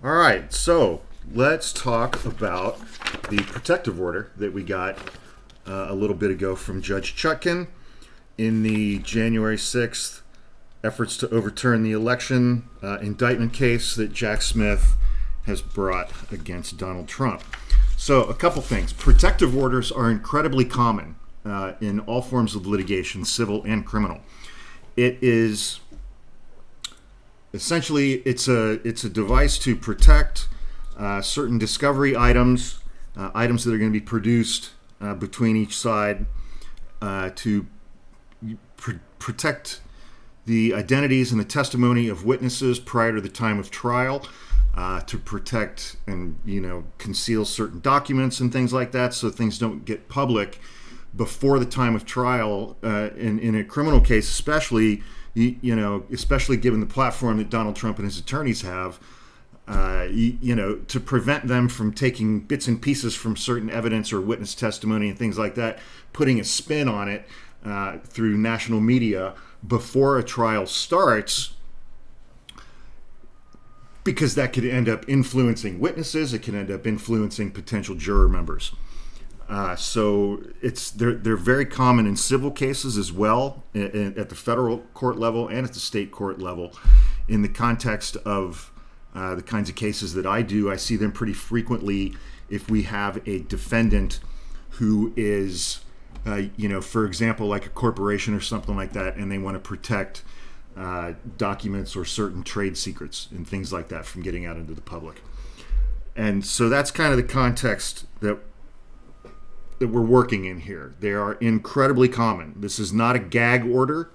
All right, so let's talk about the protective order that we got a little bit ago from Judge Chutkan in the January 6th efforts to overturn the election indictment case that Jack Smith has brought against Donald Trump. So, a couple things. Protective orders are incredibly common in all forms of litigation, civil and criminal. It is essentially it's a device to protect certain discovery items, items that are going to be produced between each side to protect the identities and the testimony of witnesses prior to the time of trial, to protect and conceal certain documents and things like that, so things don't get public before the time of trial. In a criminal case, especially, especially given the platform that Donald Trump and his attorneys have, to prevent them from taking bits and pieces from certain evidence or witness testimony and things like that, putting a spin on it through national media before a trial starts, because that could end up influencing witnesses. It can end up influencing potential juror members. So they're very common in civil cases as well, at the federal court level and at the state court level. In the context of the kinds of cases that I do, I see them pretty frequently if we have a defendant who is, for example, like a corporation or something like that, and they want to protect documents or certain trade secrets and things like that from getting out into the public. And so that's kind of the context that we're working in here. They are incredibly common. This is not a gag order.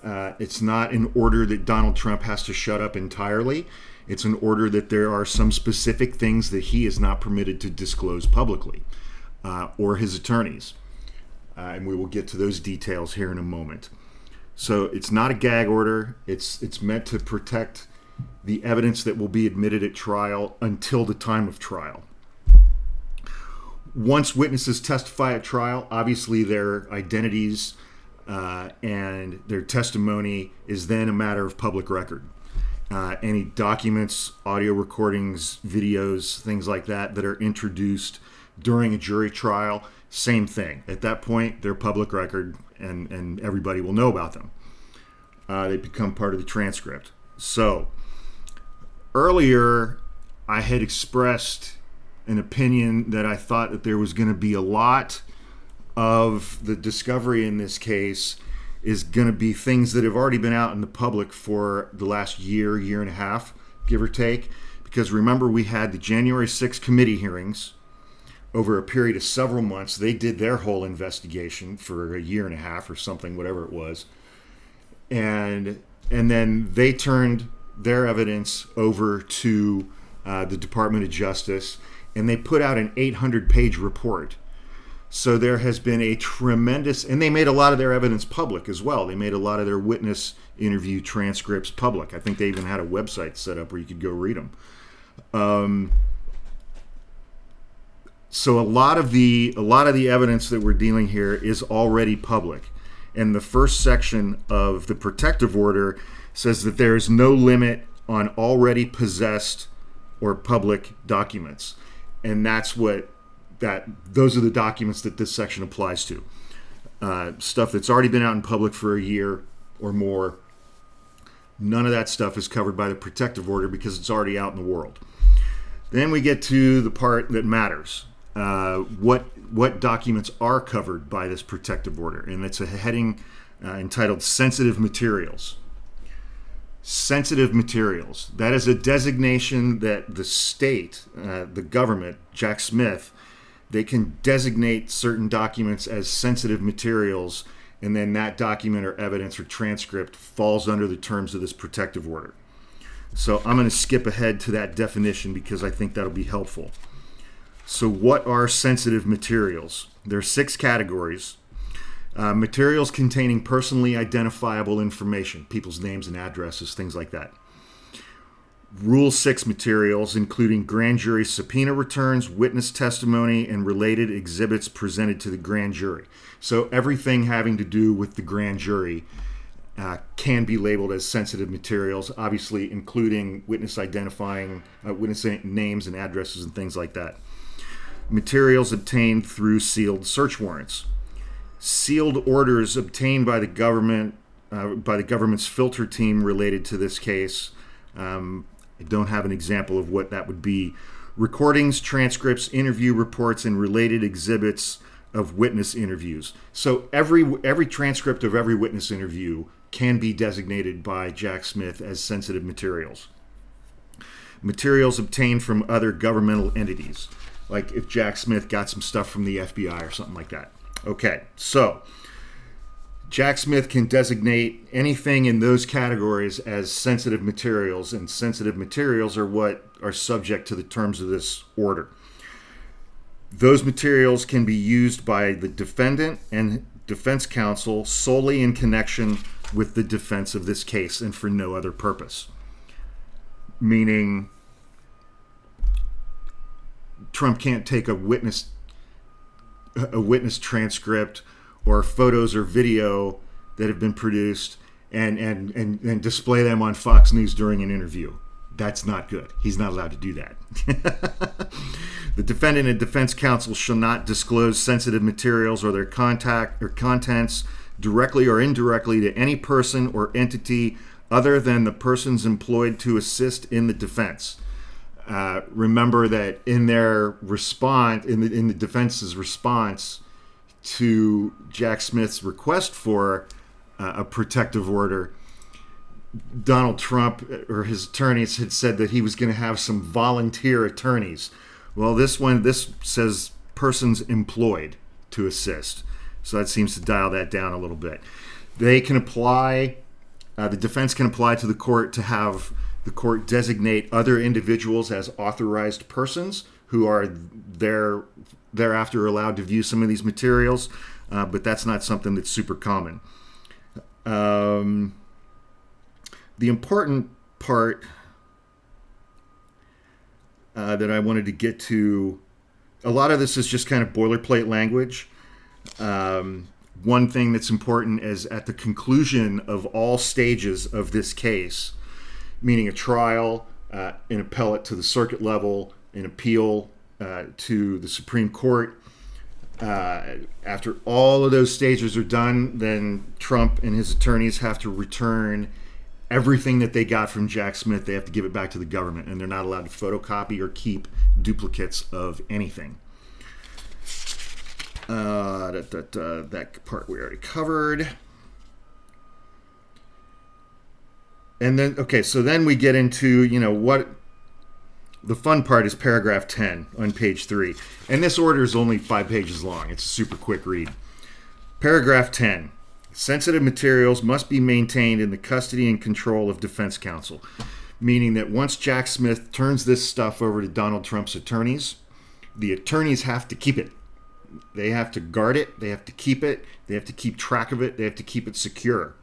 It's not an order that Donald Trump has to shut up entirely. It's an order that there are some specific things that he is not permitted to disclose publicly, or his attorneys. And we will get to those details here in a moment. So it's not a gag order. It's meant to protect the evidence that will be admitted at trial until the time of trial. Once witnesses testify at trial, obviously their identities and their testimony is then a matter of public record. Any documents, audio recordings, videos, things like that that are introduced during a jury trial, same thing. At that point, they're public record, and everybody will know about them. They become part of the transcript. So, earlier, I had expressed an opinion that I thought that there was going to be a lot of the discovery in this case is going to be things that have already been out in the public for the last year and a half, give or take. Because remember, we had the January 6th committee hearings over a period of several months. They did their whole investigation for a year and a half or something, whatever it was. And then they turned their evidence over to the Department of Justice, and they put out an 800-page report. So there has been a tremendous, and they made a lot of their evidence public as well. They made a lot of their witness interview transcripts public. I think they even had a website set up where you could go read them. So a lot of the evidence that we're dealing here is already public. And the first section of the protective order says that there is no limit on already possessed or public documents. And those are the documents that this section applies to. Stuff that's already been out in public for a year or more. None of that stuff is covered by the protective order because it's already out in the world. Then we get to the part that matters. What documents are covered by this protective order? And it's a heading entitled Sensitive Materials. Sensitive materials. That is a designation that the state, the government, Jack Smith, they can designate certain documents as sensitive materials, and then that document or evidence or transcript falls under the terms of this protective order. So I'm going to skip ahead to that definition because I think that'll be helpful. So what are sensitive materials? There are 6 categories. Materials containing personally identifiable information, people's names and addresses, things like that. Rule 6 materials, including grand jury subpoena returns, witness testimony, and related exhibits presented to the grand jury. So everything having to do with the grand jury can be labeled as sensitive materials, obviously including witness names and addresses and things like that. Materials obtained through sealed search warrants. Sealed orders obtained by the government, by the government's filter team related to this case. I don't have an example of what that would be. Recordings, transcripts, interview reports, and related exhibits of witness interviews. So every transcript of every witness interview can be designated by Jack Smith as sensitive materials. Materials obtained from other governmental entities, like if Jack Smith got some stuff from the FBI or something like that. Okay, so Jack Smith can designate anything in those categories as sensitive materials, and sensitive materials are what are subject to the terms of this order. Those materials can be used by the defendant and defense counsel solely in connection with the defense of this case and for no other purpose. Meaning, Trump can't take a witness transcript or photos or video that have been produced and display them on Fox News during an interview. That's not good. He's not allowed to do that. The defendant and defense counsel shall not disclose sensitive materials or their contact or contents directly or indirectly to any person or entity other than the persons employed to assist in the defense. Remember that in their response, in the defense's response to Jack Smith's request for a protective order, Donald Trump or his attorneys had said that he was going to have some volunteer attorneys. Well, this says persons employed to assist. So that seems to dial that down a little bit. They can apply, the defense can apply to the court to have the court designate other individuals as authorized persons who are thereafter allowed to view some of these materials, but that's not something that's super common. The important part that I wanted to get to, a lot of this is just kind of boilerplate language. One thing that's important is at the conclusion of all stages of this case, meaning a trial, an appellate to the circuit level, an appeal to the Supreme Court, after all of those stages are done, then Trump and his attorneys have to return everything that they got from Jack Smith. They have to give it back to the government, and they're not allowed to photocopy or keep duplicates of anything. That part we already covered. And then, okay, so then we get into, what the fun part is paragraph 10 on page 3. And this order is only 5 pages long. It's a super quick read. Paragraph 10. Sensitive materials must be maintained in the custody and control of defense counsel, meaning that once Jack Smith turns this stuff over to Donald Trump's attorneys, the attorneys have to keep it. They have to guard it. They have to keep it. They have to keep track of it. They have to keep it secure.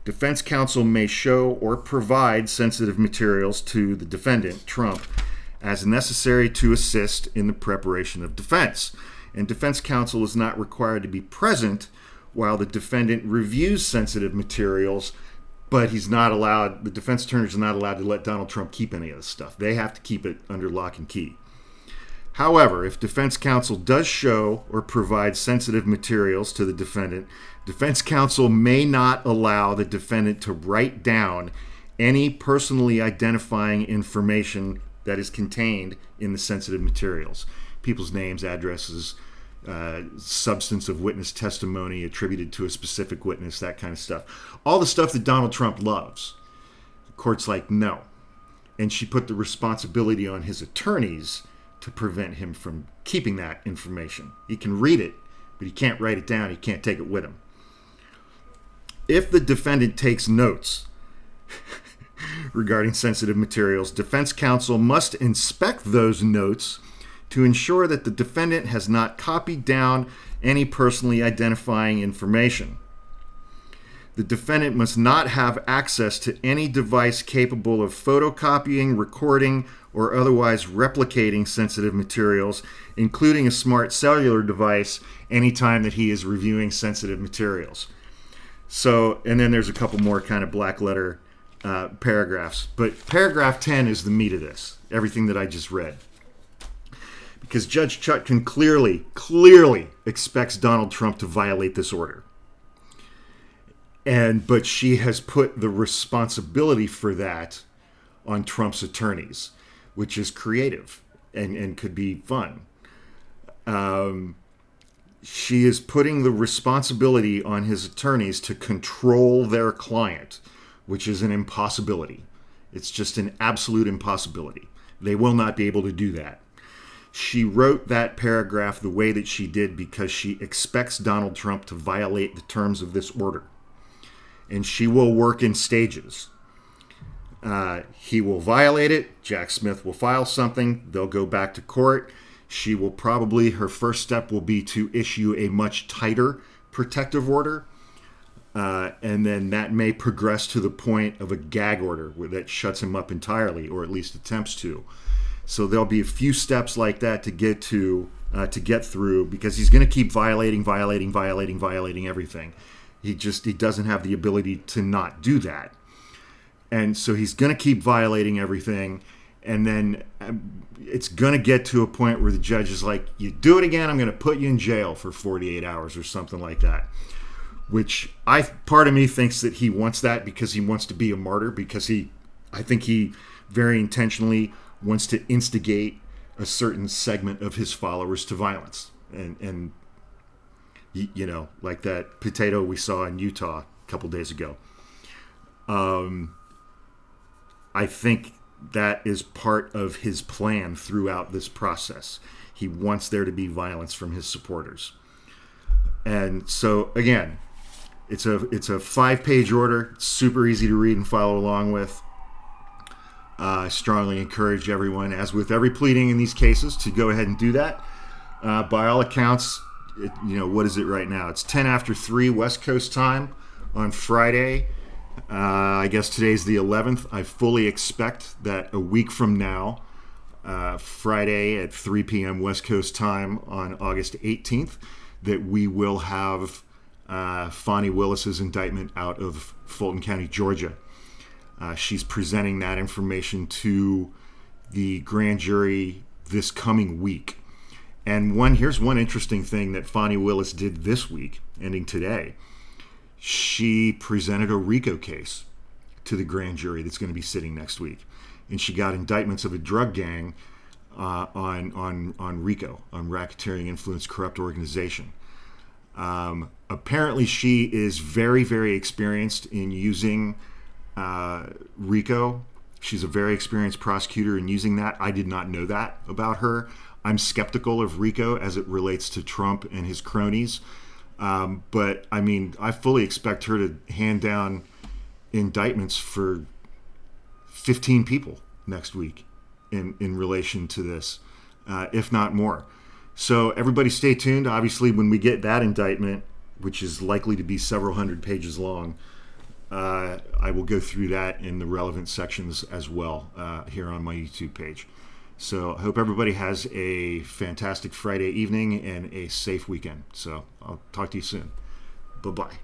Defense counsel may show or provide sensitive materials to the defendant, Trump, as necessary to assist in the preparation of defense. And defense counsel is not required to be present while the defendant reviews sensitive materials, but the defense attorney is not allowed to let Donald Trump keep any of this stuff. They have to keep it under lock and key. However, if defense counsel does show or provide sensitive materials to the defendant, defense counsel may not allow the defendant to write down any personally identifying information that is contained in the sensitive materials. People's names, addresses, substance of witness testimony attributed to a specific witness, that kind of stuff. All the stuff that Donald Trump loves. The court's like, no. And she put the responsibility on his attorneys to prevent him from keeping that information. He can read it, but he can't write it down. He can't take it with him. If the defendant takes notes regarding sensitive materials, defense counsel must inspect those notes to ensure that the defendant has not copied down any personally identifying information. The defendant must not have access to any device capable of photocopying, recording, or otherwise replicating sensitive materials, including a smart cellular device, anytime that he is reviewing sensitive materials. So, and then there's a couple more kind of black letter paragraphs. But paragraph 10 is the meat of this, everything that I just read. Because Judge Chutkan clearly expects Donald Trump to violate this order. But she has put the responsibility for that on Trump's attorneys, which is creative and could be fun. She is putting the responsibility on his attorneys to control their client, which is an impossibility. It's just an absolute impossibility. They will not be able to do that. She wrote that paragraph the way that she did because she expects Donald Trump to violate the terms of this order. And she will work in stages. He will violate it. Jack Smith will file something. They'll go back to court. She will probably, her first step will be to issue a much tighter protective order. And then that may progress to the point of a gag order that shuts him up entirely, or at least attempts to. So there'll be a few steps like that to get through, because he's going to keep violating everything. He doesn't have the ability to not do that. And so he's going to keep violating everything. And then it's going to get to a point where the judge is like, you do it again, I'm going to put you in jail for 48 hours or something like that. Which part of me thinks that he wants that because he wants to be a martyr, because I think he very intentionally wants to instigate a certain segment of his followers to violence. And you know, like that potato we saw in Utah a couple days ago. I think that is part of his plan throughout this process. He wants there to be violence from his supporters. And so, again, it's a 5-page order. It's super easy to read and follow along with. I strongly encourage everyone, as with every pleading in these cases, to go ahead and do that. By all accounts, what is it right now? It's 10 after 3 West Coast time on Friday. I guess today's the 11th. I fully expect that a week from now, Friday at 3 p.m. West Coast time on August 18th, that we will have Fani Willis's indictment out of Fulton County, Georgia. She's presenting that information to the grand jury this coming week. And here's one interesting thing that Fani Willis did this week, ending today. She presented a RICO case to the grand jury that's going to be sitting next week. And she got indictments of a drug gang on RICO, on racketeering influence corrupt organization. Apparently she is very, very experienced in using RICO. She's a very experienced prosecutor in using that. I did not know that about her. I'm skeptical of RICO as it relates to Trump and his cronies. But I mean, I fully expect her to hand down indictments for 15 people next week in relation to this, if not more. So everybody stay tuned. Obviously, when we get that indictment, which is likely to be several hundred pages long, I will go through that in the relevant sections as well here on my YouTube page. So I hope everybody has a fantastic Friday evening and a safe weekend. So I'll talk to you soon. Bye-bye.